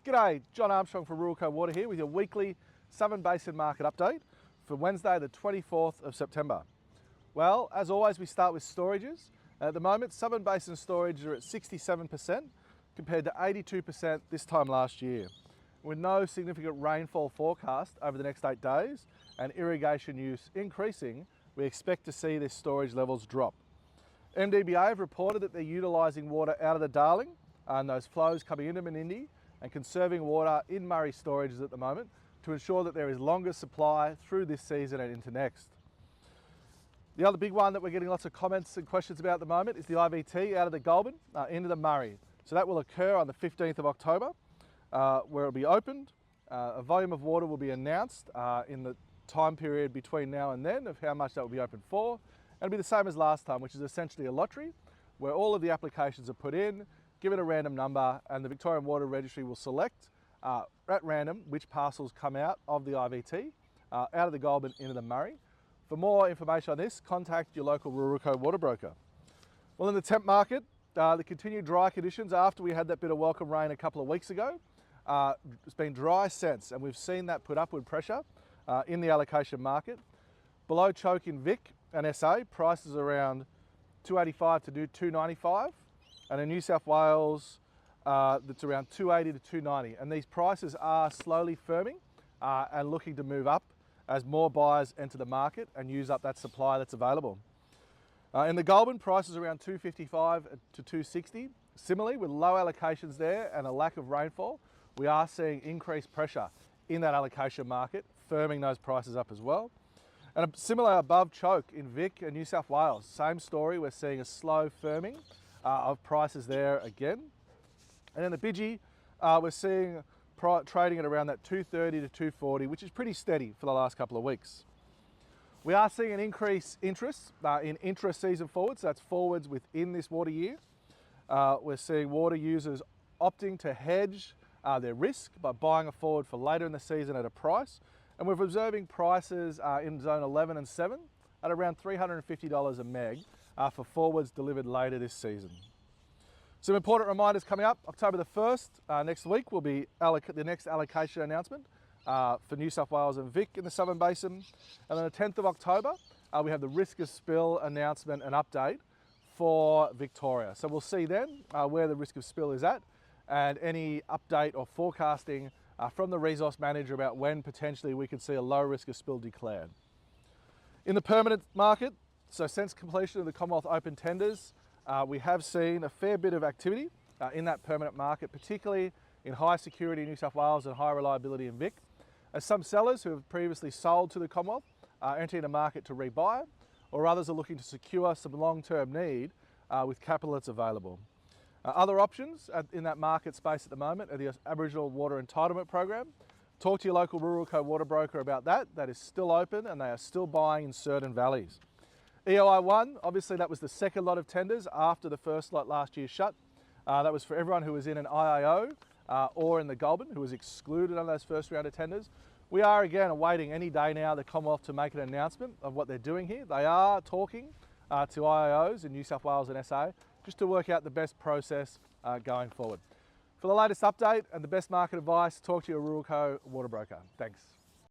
G'day, John Armstrong from Ruralco Water here with your weekly Southern Basin market update for Wednesday the 24th of September. Well, as always we start with storages. At the moment Southern Basin storages are at 67% compared to 82% this time last year. With no significant rainfall forecast over the next 8 days and irrigation use increasing, we expect to see these storage levels drop. MDBA have reported that they're utilising water out of the Darling and those flows coming into Menindee and conserving water in Murray storages at the moment to ensure that there is longer supply through this season and into next. The other big one that we're getting lots of comments and questions about at the moment is the IVT out of the Goulburn into the Murray. So that will occur on the 15th of October where it will be opened. A volume of water will be announced in the time period between now and then of how much that will be open for. And it'll be the same as last time, which is essentially a lottery where all of the applications are put in, given a random number, and the Victorian Water Registry will select at random which parcels come out of the IVT, out of the Goulburn into the Murray. For more information on this, contact your local Ruralco water broker. Well, in the temp market, the continued dry conditions after we had that bit of welcome rain a couple of weeks ago, it's been dry since, and we've seen that put upward pressure in the allocation market. Below choke in Vic and SA, prices around 285 to 295. And in New South Wales, that's around 280 to 290. And these prices are slowly firming and looking to move up as more buyers enter the market and use up that supply that's available. In the Goulburn, prices around 255 to 260. Similarly, with low allocations there and a lack of rainfall, we are seeing increased pressure in that allocation market, firming those prices up as well. And a similar above choke in Vic and New South Wales. Same story, we're seeing a slow firming of prices there again. And in the Bidgie, we're seeing trading at around that 230 to 240, which is pretty steady for the last couple of weeks. We are seeing an increased interest in intra-season forwards, that's forwards within this water year. We're seeing water users opting to hedge their risk by buying a forward for later in the season at a price. And we're observing prices in zone 11 and 7 at around $350 a meg for forwards delivered later this season. Some important reminders coming up. October the 1st, next week, will be the next allocation announcement for New South Wales and Vic in the Southern Basin. And then the 10th of October, we have the risk of spill announcement and update for Victoria. So we'll see then where the risk of spill is at and any update or forecasting from the resource manager about when potentially we could see a low risk of spill declared. In the permanent market, so since completion of the Commonwealth Open tenders, we have seen a fair bit of activity in that permanent market, particularly in high security New South Wales and high reliability in Vic, as some sellers who have previously sold to the Commonwealth are entering the market to rebuy, or others are looking to secure some long-term need with capital that's available. Other options in that market space at the moment are the Aboriginal Water Entitlement Program. Talk to your local Ruralco water broker about that. That is still open and they are still buying in certain valleys. EOI 1, obviously that was the second lot of tenders after the first lot last year shut. That was for everyone who was in an IIO or in the Goulburn who was excluded on those first round of tenders. We are again awaiting any day now the Commonwealth to make an announcement of what they're doing here. They are talking to IIOs in New South Wales and SA just to work out the best process going forward. For the latest update and the best market advice, talk to your Ruralco water broker. Thanks.